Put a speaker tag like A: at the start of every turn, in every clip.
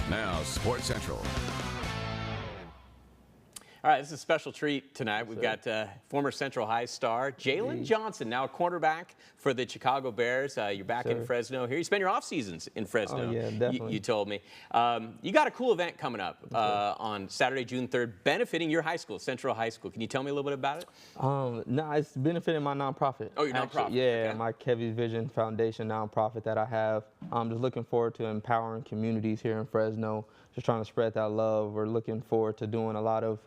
A: Now, Sports Central.
B: All right, this is a special treat tonight. We've got former Central High star Jalen Johnson, now a cornerback for the Chicago Bears. You're back in Fresno here. You spend your off seasons in Fresno.
C: Oh, yeah, definitely.
B: You told me. You got a cool event coming up on Saturday, June 3rd, benefiting your high school, Central High School. Can you tell me a little bit about it?
C: No, it's benefiting my nonprofit.
B: Oh, your nonprofit.
C: Yeah,
B: okay.
C: my Kevy's Vision Foundation nonprofit that I have. I'm just looking forward to empowering communities here in Fresno, just trying to spread that love. We're looking forward to doing a lot of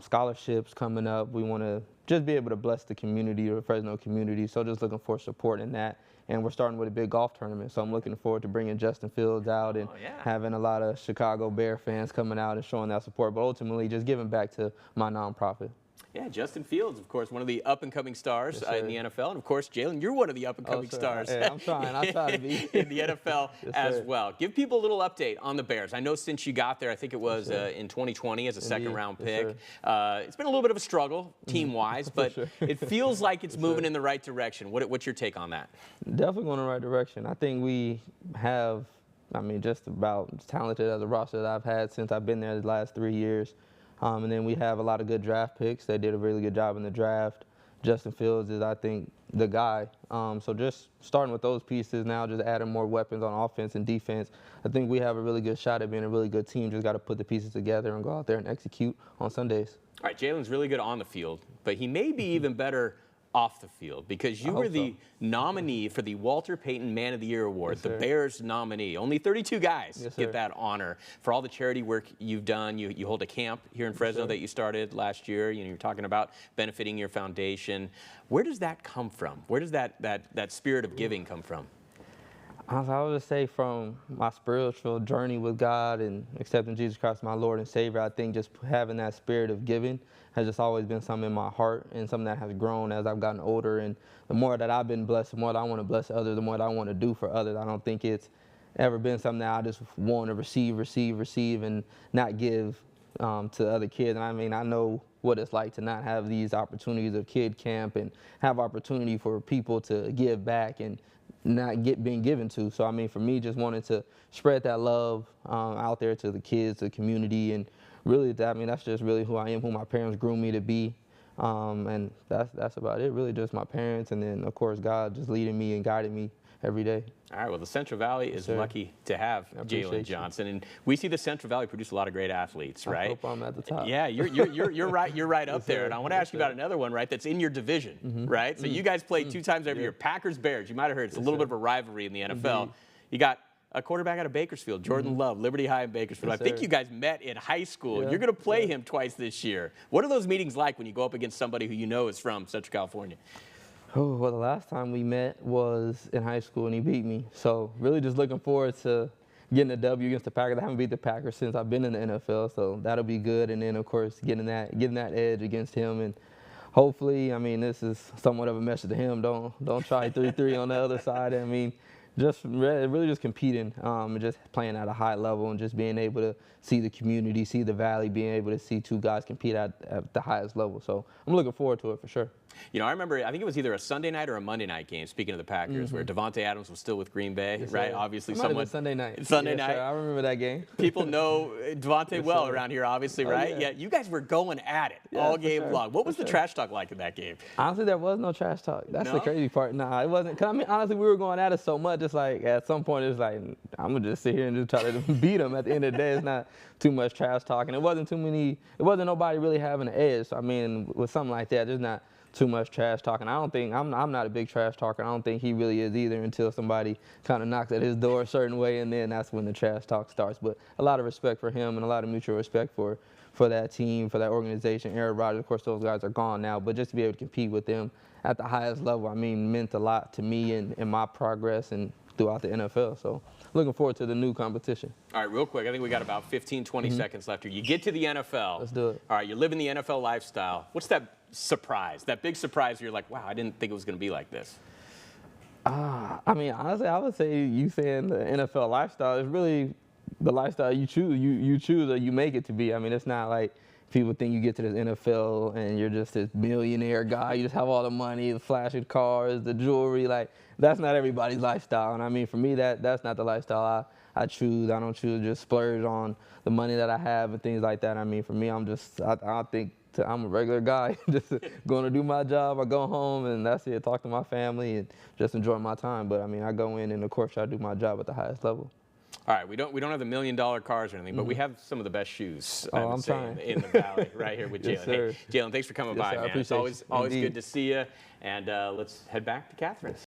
C: scholarships coming up. We want to just be able to bless the community, or the Fresno community, so just looking for support in that. And we're starting with a big golf tournament, so I'm looking forward to bringing Justin Fields out and having a lot of Chicago Bear fans coming out and showing that support, but ultimately just giving back to my nonprofit.
B: Yeah, Justin Fields, of course, one of the up-and-coming stars in the NFL. And, of course, Jalen, you're one of the up-and-coming stars
C: I'm trying. I try to be.
B: in the NFL as well. Give people a little update on the Bears. I know since you got there, I think it was in 2020 as a second-round pick. It's been a little bit of a struggle team-wise, but it feels like it's moving in the right direction. What's your take on that?
C: Definitely going in the right direction. I think we have, just about as talented as a roster that I've had since I've been there the last 3 years. And then we have a lot of good draft picks. They did a really good job in the draft. Justin Fields is, I think, the guy. So just starting with those pieces now, just adding more weapons on offense and defense, I think we have a really good shot at being a really good team. Just got to put the pieces together and go out there and execute on Sundays. All
B: right, Jalen's really good on the field, but he may be even better off the field, because you were the nominee for the Walter Payton Man of the Year Award, the Bears nominee. Only 32 guys get that honor for all the charity work you've done. You hold a camp here in Fresno that you started last year. You're talking about benefiting your foundation. Where does that come from? Where does that spirit of giving come from?
C: I would just say from my spiritual journey with God and accepting Jesus Christ as my Lord and Savior. I think just having that spirit of giving has just always been something in my heart, and something that has grown as I've gotten older. And the more that I've been blessed, the more that I want to bless others, the more that I want to do for others. I don't think it's ever been something that I just want to receive, and not give to other kids. And I know what it's like to not have these opportunities of kid camp and have opportunity for people to give back and not being given to. So for me, just wanting to spread that love out there to the kids, the community, and really that's just really who I am, who my parents grew me to be. And that's about it. Really just my parents, and then of course God just leading me and guiding me every day.
B: All right, well, the Central Valley is lucky to have Jalen Johnson, and we see the Central Valley produce a lot of great athletes, right?
C: I hope I'm at the top.
B: Yeah, you're right. You're right up there. And I want to ask you about another one, right? That's in your division, right? So you guys play 2 times every year. Packers Bears. You might have heard it's a little bit of a rivalry in the NFL. You got a quarterback out of Bakersfield, Jordan Love, Liberty High in Bakersfield. I think you guys met in high school. You're going to play him twice this year. What are those meetings like when you go up against somebody who you know is from Central California?
C: Oh, well, the last time we met was in high school, and he beat me. So really just looking forward to getting a W against the Packers. I haven't beat the Packers since I've been in the NFL, so that'll be good. And then, of course, getting that edge against him. And hopefully, this is somewhat of a message to him. Don't try 3-3 on the other side. Just really just competing and just playing at a high level, and just being able to see the community, see the valley, being able to see 2 guys compete at the highest level. So I'm looking forward to it for sure. I
B: remember, I think it was either a Sunday night or a Monday night game, speaking of the Packers, where Davante Adams was still with Green Bay, right? Obviously,
C: someone Sunday night.
B: Sunday night.
C: Sir, I remember that game.
B: People know Davante well around here, obviously, right? Yeah, you guys were going at it all game long. What was the trash talk like in that game?
C: Honestly, there was no trash talk. That's the crazy part. Nah, it wasn't. Cause honestly, we were going at it so much. It's like at some point, it's like I'm gonna just sit here and just try to beat them. At the end of the day, it's not too much trash talk, and it wasn't nobody really having an edge. So, with something like that, there's not too much trash talking. I don't think I'm not a big trash talker. I don't think he really is either, until somebody kind of knocks at his door a certain way, and then that's when the trash talk starts. But a lot of respect for him, and a lot of mutual respect for that team, for that organization. Aaron Rodgers, of course, those guys are gone now, but just to be able to compete with them at the highest level, meant a lot to me and my progress and throughout the NFL. So looking forward to the new competition.
B: All right, real quick, I think we got about 15, 20 seconds left here. You get to the NFL.
C: Let's do it.
B: All right, you're living the NFL lifestyle. What's that surprise, that big surprise where you're like, wow, I didn't think it was going to be like this?
C: Honestly, I would say you saying the NFL lifestyle is really the lifestyle you choose. You choose or you make it to be. It's not like people think you get to this NFL and you're just this millionaire guy. You just have all the money, the flashy cars, the jewelry. Like, that's not everybody's lifestyle. And for me, that's not the lifestyle I choose. I don't choose to just splurge on the money that I have and things like that. I mean, for me, I think I'm a regular guy, just going to do my job. I go home and that's it. Talk to my family and just enjoy my time. But I mean, I go in and of course I do my job at the highest level.
B: All right, we don't have the $1 million cars or anything, but we have some of the best shoes. I would
C: I'm
B: say
C: trying.
B: in the valley, right here with Jalen.
C: Yes, sir.
B: Hey, Jalen, thanks for coming by,
C: sir, I
B: man. It's
C: appreciate
B: always
C: you.
B: good to see you. And let's head back to Catherine's.